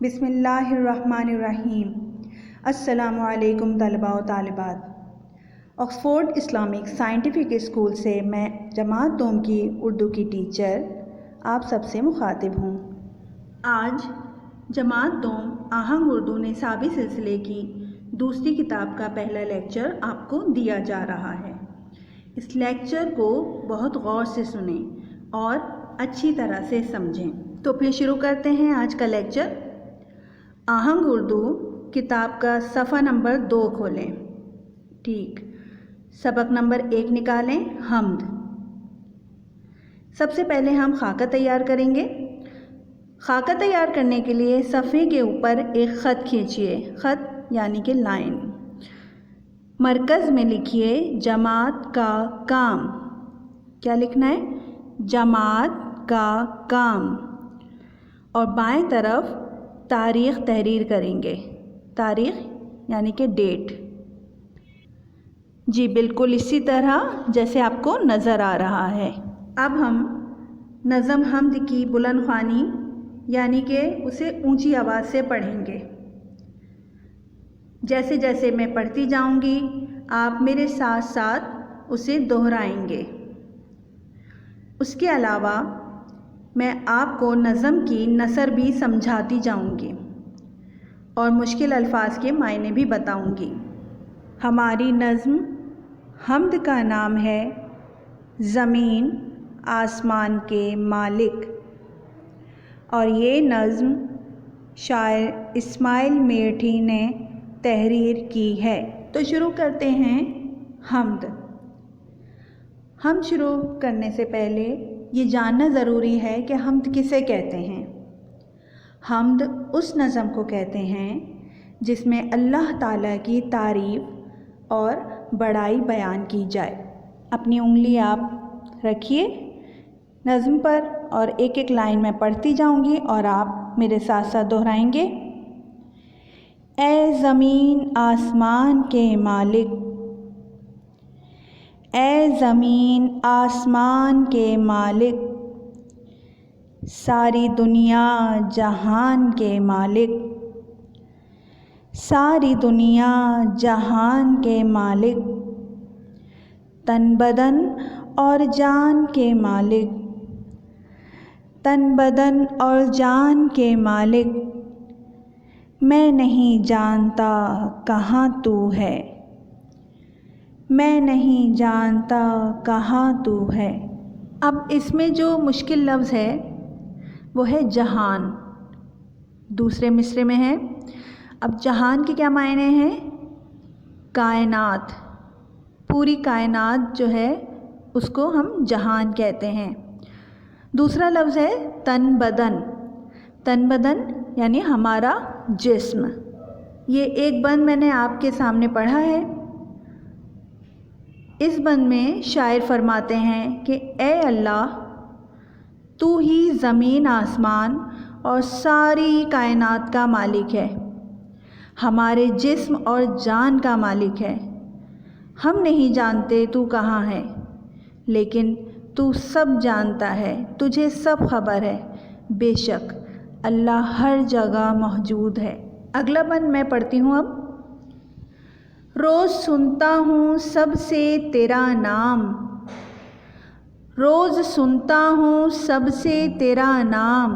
بسم اللہ الرحمن الرحیم۔ السلام علیکم طلباء و طالبات۔ آکسفورڈ اسلامک سائنٹیفک اسکول سے میں جماعت دوم کی اردو کی ٹیچر آپ سب سے مخاطب ہوں۔ آج جماعت دوم آہنگ اردو نصابی سلسلے کی دوسری کتاب کا پہلا لیکچر آپ کو دیا جا رہا ہے۔ اس لیکچر کو بہت غور سے سنیں اور اچھی طرح سے سمجھیں۔ تو پھر شروع کرتے ہیں آج کا لیکچر۔ آہنگ اردو کتاب کا صفحہ نمبر 2 کھولیں۔ ٹھیک، سبق نمبر 1 نکالیں، حمد۔ سب سے پہلے ہم خاکہ تیار کریں گے۔ خاکہ تیار کرنے کے لیے صفحے کے اوپر ایک خط کھینچیے، خط یعنی کہ لائن۔ مرکز میں لکھیے جماعت کا کام۔ کیا لکھنا ہے؟ جماعت کا کام۔ اور بائیں طرف تاریخ تحریر کریں گے۔ تاریخ یعنی کہ ڈیٹ۔ جی بالکل اسی طرح جیسے آپ کو نظر آ رہا ہے۔ اب ہم نظم حمد کی بلند خوانی یعنی کہ اسے اونچی آواز سے پڑھیں گے۔ جیسے جیسے میں پڑھتی جاؤں گی آپ میرے ساتھ ساتھ اسے دہرائیں گے۔ اس کے علاوہ میں آپ کو نظم کی نثر بھی سمجھاتی جاؤں گی اور مشکل الفاظ کے معنی بھی بتاؤں گی۔ ہماری نظم حمد کا نام ہے زمین آسمان کے مالک، اور یہ نظم شاعر اسماعیل میرٹھی نے تحریر کی ہے۔ تو شروع کرتے ہیں حمد۔ حمد شروع کرنے سے پہلے یہ جاننا ضروری ہے کہ حمد کسے کہتے ہیں۔ حمد اس نظم کو کہتے ہیں جس میں اللہ تعالیٰ کی تعریف اور بڑائی بیان کی جائے۔ اپنی انگلی آپ رکھیے نظم پر اور ایک ایک لائن میں پڑھتی جاؤں گی اور آپ میرے ساتھ ساتھ دہرائیں گے۔ اے زمین آسمان کے مالک، اے زمین آسمان کے مالک، ساری دنیا جہان کے مالک، ساری دنیا جہان کے مالک، تن بدن اور جان کے مالک، تن بدن اور جان کے مالک، میں نہیں جانتا کہاں تو ہے، میں نہیں جانتا کہاں تو ہے۔ اب اس میں جو مشکل لفظ ہے وہ ہے جہان، دوسرے مصرعے میں ہے۔ اب جہان کے کیا معنی ہیں؟ کائنات، پوری کائنات جو ہے اس کو ہم جہان کہتے ہیں۔ دوسرا لفظ ہے تن بدن۔ تن بدن یعنی ہمارا جسم۔ یہ ایک بند میں نے آپ کے سامنے پڑھا ہے۔ اس بند میں شاعر فرماتے ہیں کہ اے اللہ، تو ہی زمین آسمان اور ساری کائنات کا مالک ہے، ہمارے جسم اور جان کا مالک ہے۔ ہم نہیں جانتے تو کہاں ہے، لیکن تو سب جانتا ہے، تجھے سب خبر ہے۔ بے شک اللہ ہر جگہ موجود ہے۔ اگلا بند میں پڑھتی ہوں اب۔ روز سنتا ہوں سب سے تیرا نام، روز سنتا ہوں سب سے تیرا نام،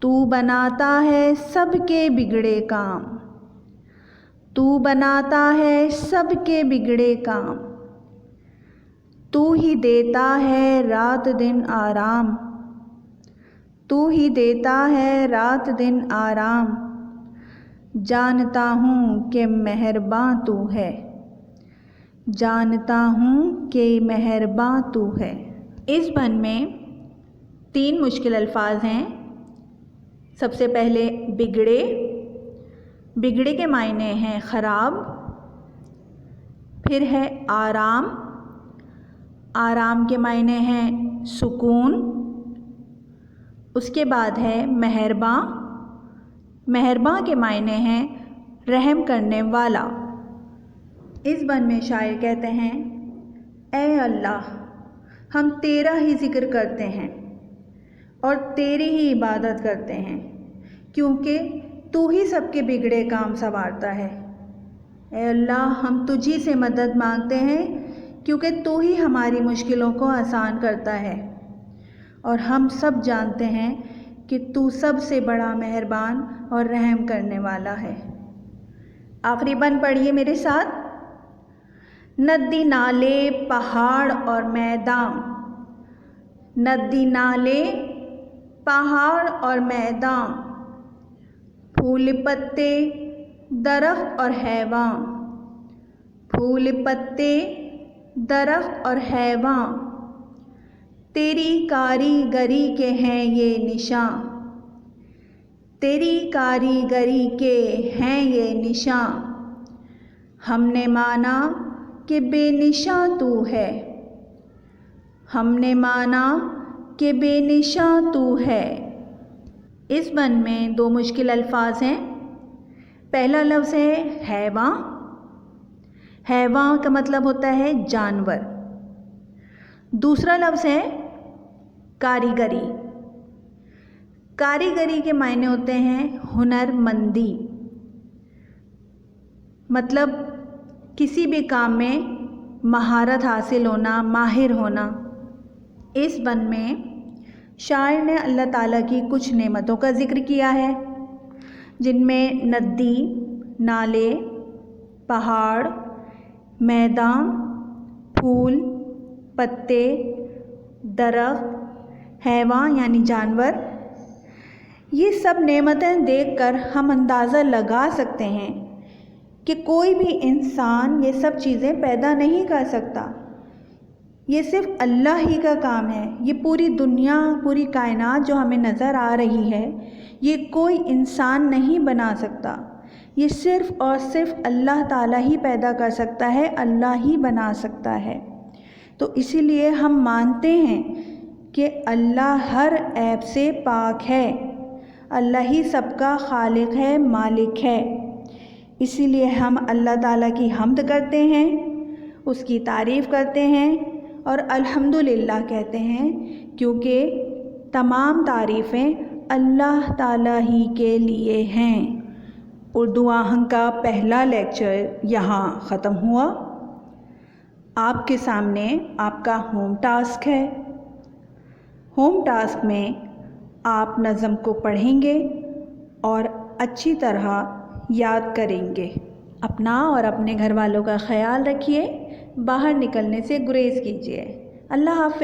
تو بناتا ہے سب کے بگڑے کام، تو بناتا ہے سب کے بگڑے کام، تو ہی دیتا ہے رات دن آرام، تو ہی دیتا ہے رات دن آرام، جانتا ہوں کہ مہرباں تو ہے، جانتا ہوں کہ مہرباں تو ہے۔ اس بند میں 3 مشکل الفاظ ہیں۔ سب سے پہلے بگڑے۔ بگڑے کے معنی ہیں خراب۔ پھر ہے آرام۔ آرام کے معنی ہیں سکون۔ اس کے بعد ہے مہرباں۔ مہرباں کے معنی ہیں رحم کرنے والا۔ اس بند میں شاعر کہتے ہیں اے اللہ، ہم تیرا ہی ذکر کرتے ہیں اور تیری ہی عبادت کرتے ہیں، کیونکہ تو ہی سب کے بگڑے کام سنوارتا ہے۔ اے اللہ، ہم تجھی سے مدد مانگتے ہیں کیونکہ تو ہی ہماری مشکلوں کو آسان کرتا ہے، اور ہم سب جانتے ہیں کہ تو سب سے بڑا مہربان اور رحم کرنے والا ہے۔ آخری بند پڑھیے میرے ساتھ۔ ندی نالے پہاڑ اور میدان، ندی نالے پہاڑ اور میدان، پھول پتے درخت اور حیوان، پھول پتے درخت اور حیوان، تیری کاریگری کے ہیں یہ نشان، تیری کاریگری کے ہیں یہ نشان، ہم نے مانا کہ بے نشاں تو ہے، ہم نے مانا کہ بے نشاں تو ہے۔ اس بند میں 2 مشکل الفاظ ہیں۔ پہلا لفظ ہے حیوان۔ حیوان کا مطلب ہوتا ہے جانور۔ دوسرا لفظ ہے کاریگری۔ کاریگری کے معنی ہوتے ہیں ہنر مندی، مطلب کسی بھی کام میں مہارت حاصل ہونا، ماہر ہونا۔ اس بند میں شاعر نے اللہ تعالیٰ کی کچھ نعمتوں کا ذکر کیا ہے، جن میں ندی، نالے، پہاڑ، میدان، پھول، پتے، درخت، حیوان یعنی جانور، یہ سب نعمتیں دیکھ کر ہم اندازہ لگا سکتے ہیں کہ کوئی بھی انسان یہ سب چیزیں پیدا نہیں کر سکتا۔ یہ صرف اللہ ہی کا کام ہے۔ یہ پوری دنیا، پوری کائنات جو ہمیں نظر آ رہی ہے، یہ کوئی انسان نہیں بنا سکتا۔ یہ صرف اور صرف اللہ تعالیٰ ہی پیدا کر سکتا ہے، اللہ ہی بنا سکتا ہے۔ تو اسی لیے ہم مانتے ہیں کہ اللہ ہر عیب سے پاک ہے، اللہ ہی سب کا خالق ہے، مالک ہے۔ اسی لیے ہم اللہ تعالیٰ کی حمد کرتے ہیں، اس کی تعریف کرتے ہیں اور الحمدللہ کہتے ہیں، کیونکہ تمام تعریفیں اللہ تعالیٰ ہی کے لیے ہیں۔ اردو آہنگ کا پہلا لیکچر یہاں ختم ہوا۔ آپ کے سامنے آپ کا ہوم ٹاسک ہے۔ ہوم ٹاسک میں آپ نظم کو پڑھیں گے اور اچھی طرح یاد کریں گے۔ اپنا اور اپنے گھر والوں کا خیال رکھیے، باہر نکلنے سے گریز کیجیے۔ اللہ حافظ۔